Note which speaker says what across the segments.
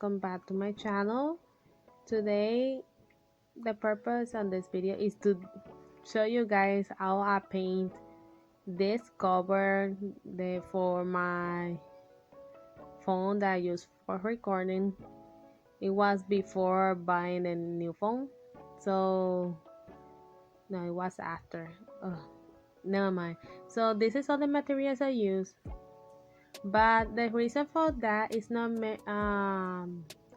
Speaker 1: welcome back to my channel. Today the purpose of this video is to show you guys how I paint this cover for my phone that I use for recording. It was before buying a new phone, so no, it was after. Never mind. So this is all the materials I use, but the reason for that is not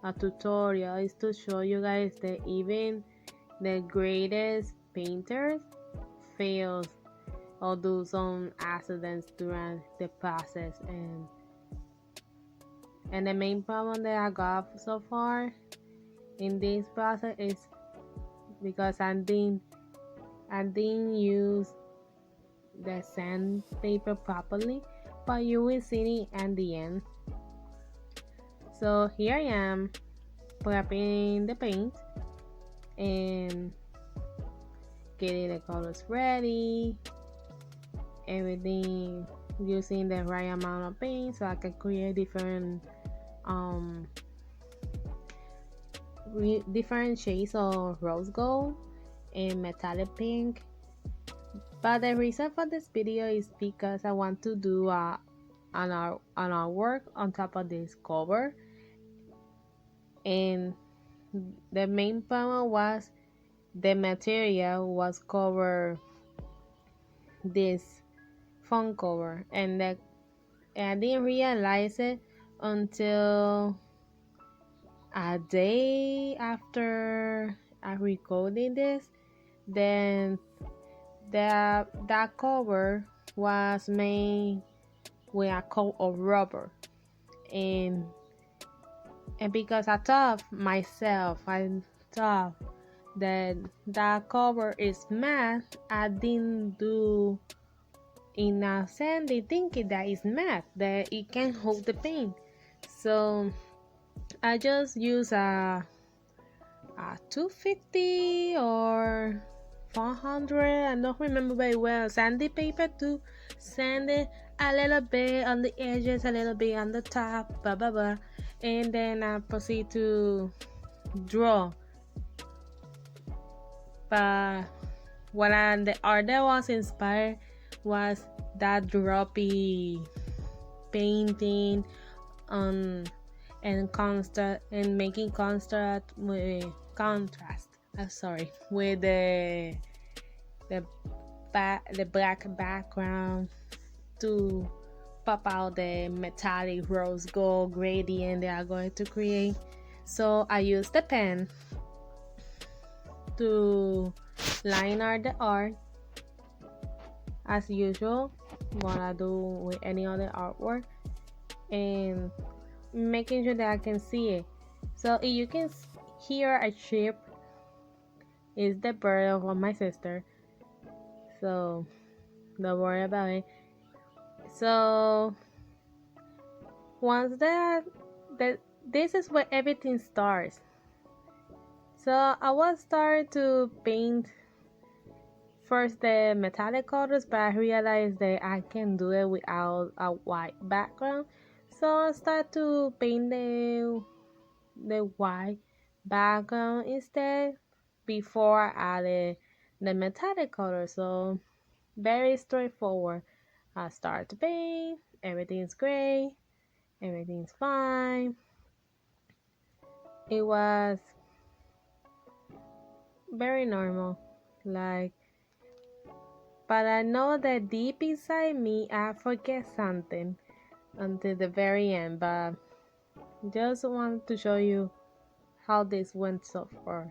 Speaker 1: a tutorial. Is to show you guys that even the greatest painters fails or do some accidents during the process, and the main problem that I got so far in this process is because I didn't use the sandpaper properly, but you will see it at the end. So here I am prepping the paint and getting the colors ready, everything, using the right amount of paint so I can create different shades of rose gold and metallic pink. But the reason for this video is because I want to do an artwork on top of this cover, and the main problem was the material was cover this phone cover, and I didn't realize it until a day after I recorded this. Then that cover was made with a coat of rubber, and because I thought that cover is matte, I didn't do enough sanding thinking that it's matte, that it can hold the paint. So I just use a 250 or 400, I don't remember very well, sandy paper to sand it a little bit on the edges, a little bit on the top, blah blah blah, and then I proceed to draw. But the art that was inspired was that droppy painting and making contrast with the black background to pop out the metallic rose gold gradient that I'm going to create. So I use the pen to line art the art as usual, what I do with any other artwork, and making sure that I can see it. So if you can hear a chirp, is the bird of my sister, so don't worry about it. So once this is where everything starts. So I was starting to paint first the metallic colors, but I realized that I can do it without a white background. So I start to paint the white background instead before I added the metallic color. So very straightforward. I start to paint, everything's great, everything's fine. It was very normal, but I know that deep inside me I forget something until the very end, but just want to show you how this went so far.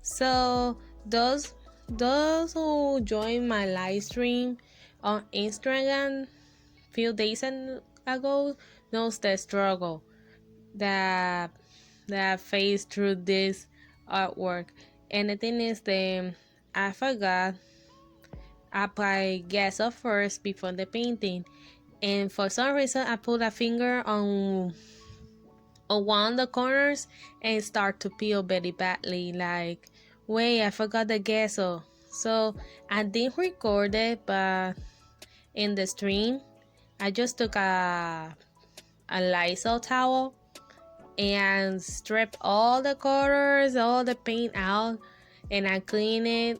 Speaker 1: So those who joined my live stream on Instagram few days ago knows the struggle that I faced through this artwork. And the thing is, I forgot I apply gesso first before the painting, and for some reason I put a finger on one of the corners and start to peel very badly. Like, wait, I forgot the gesso. So I didn't record it, but in the stream, I just took a Lysol towel and stripped all the colors, all the paint out, and I cleaned it,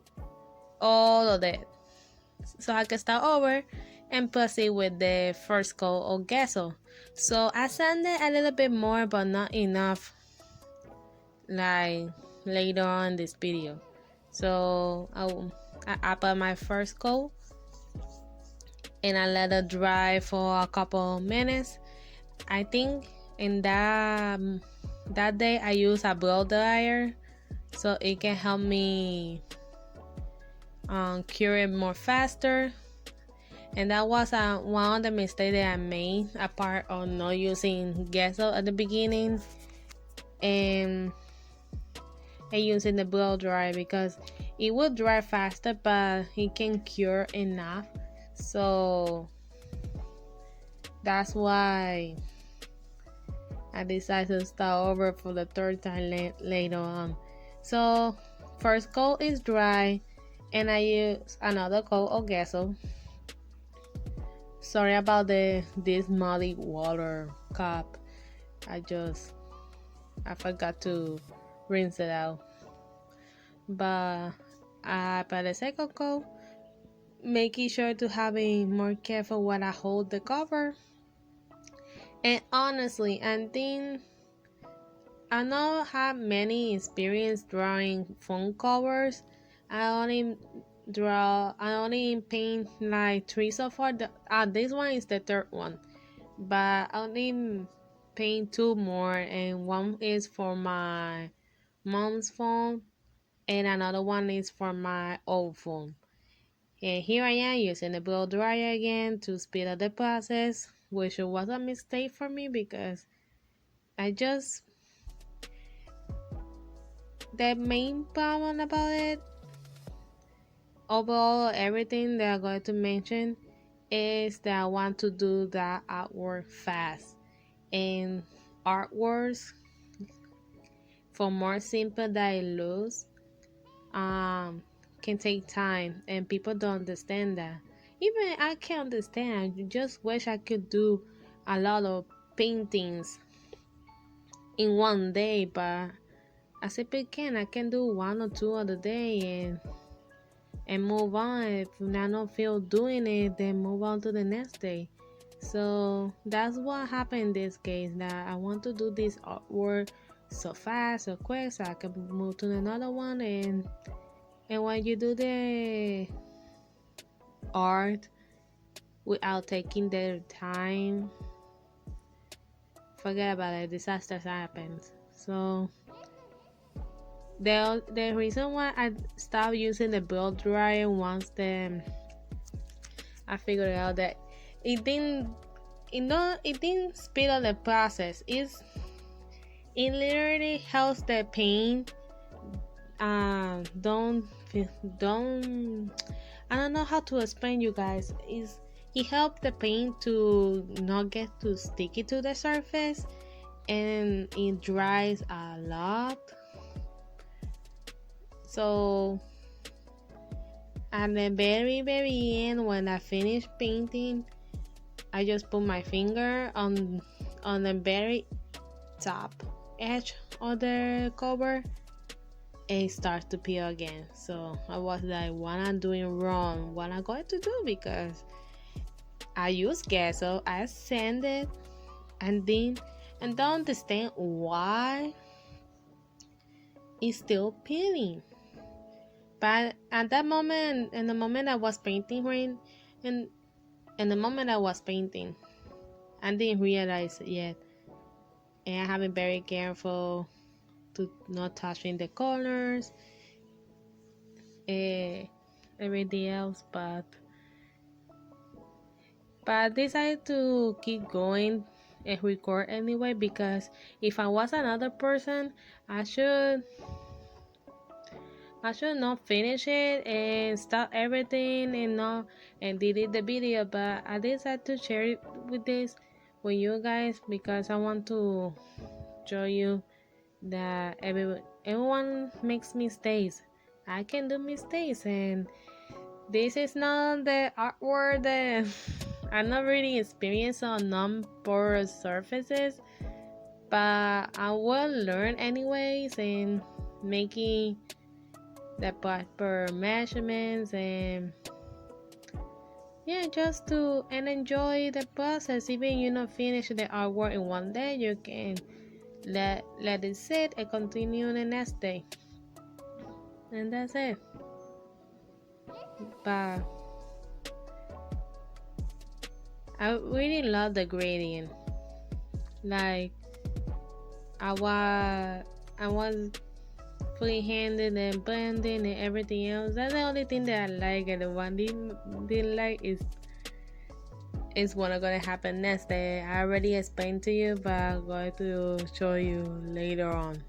Speaker 1: all of it, so I can start over and proceed with the first coat of gesso. So I sanded a little bit more, but not enough, like later on this video. So I put my first coat and I let it dry for a couple minutes. I think in that day I use a blow dryer so it can help me cure it more faster. And that was one of the mistakes that I made, apart of not using gesso at the beginning and using the blow dryer, because it will dry faster but it can cure enough. So that's why I decided to start over for the third time later on. So first coat is dry and I use another coat of gesso. Sorry about this muddy water cup. I forgot to rinse it out. But I put the second coat, making sure to having more careful when I hold the cover. And honestly, I think I don't have many experience drawing phone covers. I only paint like 3 so far. This one is the third one, but I only paint 2 more, and one is for my mom's phone and another one is for my old phone. And here I am using the blow dryer again to speed up the process, which was a mistake for me because the main problem about it, overall everything that I'm going to mention, is that I want to do that artwork fast. And artworks, for more simple that it looks, can take time, and people don't understand that. Even I can understand. I just wish I could do a lot of paintings in one day, but as if I can do 1 or 2 of the day and move on. If I don't feel doing it, then move on to the next day. So that's what happened in this case, that I want to do this artwork so fast, so quick, so I can move to another one. And when you do the art without taking the time, forget about it, disasters happens. So the reason why I stopped using the blow dryer once I figured out that it didn't speed up the process. It literally helps the paint don't I don't know how to explain, you guys. It helped the paint to not get too sticky to the surface, and it dries a lot. So at the very end, when I finish painting, I just put my finger on the very top edge of the cover, and it starts to peel again. So I was like, what I'm doing wrong, what I'm going to do, because I use gesso, I sand it, and don't understand why it's still peeling. But at that moment, in the moment I was painting, in the moment I was painting, I didn't realize it yet, and I have been very careful to not touching the corners everything else, but I decided to keep going and record anyway, because if I was another person, I should I should not finish it and stop everything and not and delete the video. But I decided to share it with you guys, because I want to show you that everyone makes mistakes. I can do mistakes, and this is not the artwork that I'm not really experienced on non-porous surfaces, but I will learn anyways, and making the proper measurements, and yeah, just to and enjoy the process. Even you not finish the artwork in one day, you can let it sit and continue the next day, and that's it. But I really love the gradient. Like I was free-handed and blending and everything else. That's the only thing that I like, and the one didn't like is what gonna happen next day. I already explained to you, but I'm going to show you later on.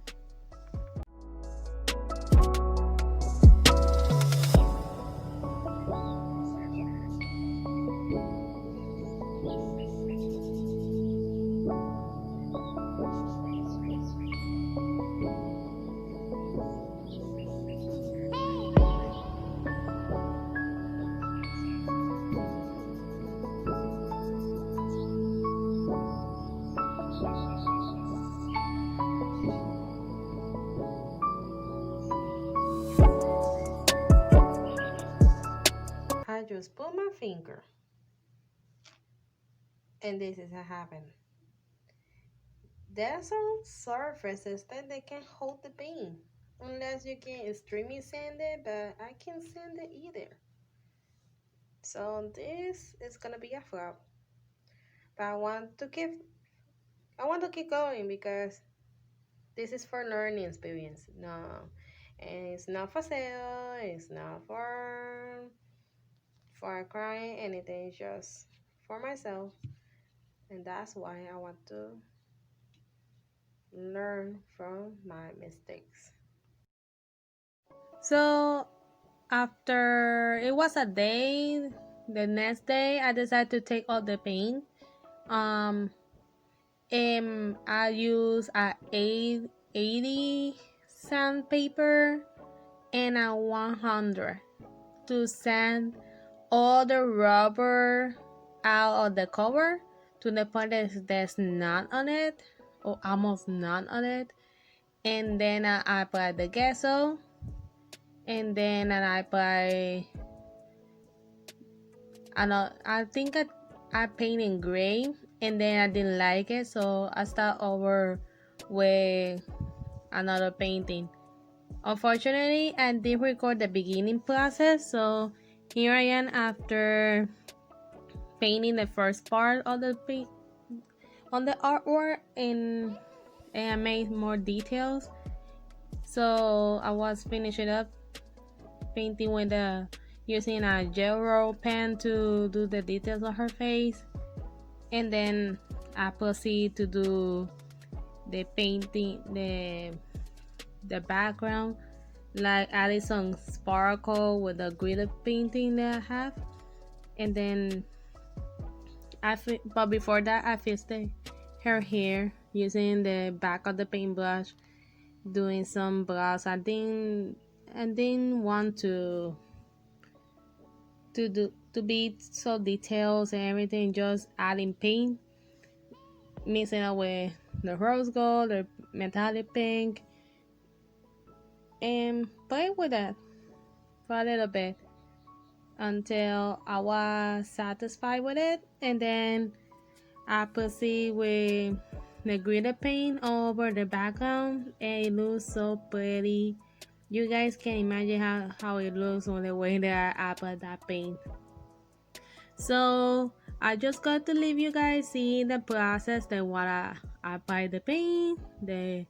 Speaker 1: I just put my finger, and this is what happened. There are some surfaces that they can hold the paint, unless you can extremely sand it, but I can't sand it either. So this is gonna be a flop. But I want to keep going, because this is for learning experience. No, and it's not for sale. It's not for crying anything. It's just for myself, and that's why I want to learn from my mistakes. So after it was a day, the next day I decided to take all the paint. Um, and I use a 880 sandpaper and a 100 to sand all the rubber out of the cover to the point that there's none on it, or almost none on it. And then I apply the gesso, and then I apply I think I paint in gray, and then I didn't like it, so I start over with another painting. Unfortunately, I did record the beginning process, so here I am after painting the first part of the paint on the artwork, and I made more details. So I was finishing up painting with using a gel roll pen to do the details of her face, and then I proceed to do the painting, the background, like adding some sparkle with the glitter painting that I have. And then but before that, I fixed her hair using the back of the paintbrush, doing some brows. I didn't want to be so details and everything, just adding paint, mixing it with the rose gold, the metallic pink, and play with that for a little bit until I was satisfied with it. And then I proceed with the glitter paint over the background, and it looks so pretty. You guys can imagine how it looks on the way that I apply that paint. So I just got to leave you guys see the process, that what I apply the paint, the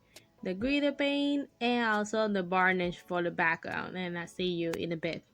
Speaker 1: the glitter paint, and also the varnish for the background. And I see you in a bit.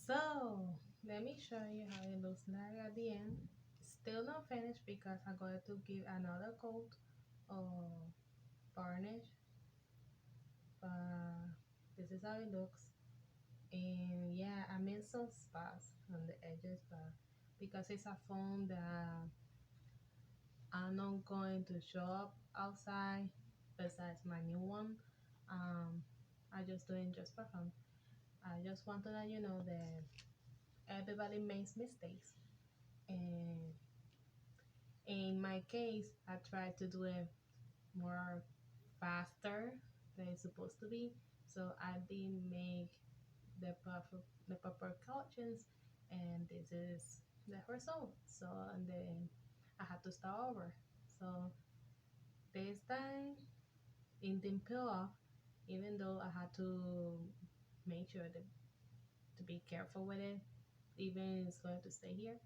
Speaker 1: So let me show you how it looks like at the end. Still not finished because I'm going to give another coat of varnish, but this is how it looks. And yeah, I made some spots on the edges, but because it's a phone that I'm not going to show up outside besides my new one, um, I just doing just for fun. I just want to let you know that everybody makes mistakes, and in my case, I try to do it more faster than it's supposed to be. So I didn't make the proper cautions, and this is the result. So and then I had to start over. So this time it didn't peel off, even though I had to make sure to be careful with it, even it's going to stay here.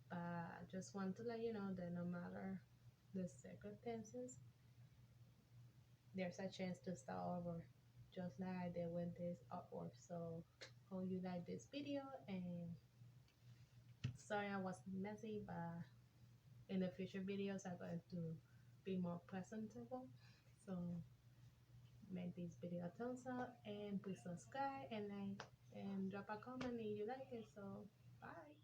Speaker 1: But I just want to let you know that no matter the circumstances, there's a chance to start over, just like I did with this artwork. So hope you like this video, and sorry I was messy, but in the future videos I'm going to be more presentable. So make this video a thumbs up, and please subscribe and like and drop a comment if you like it. So bye.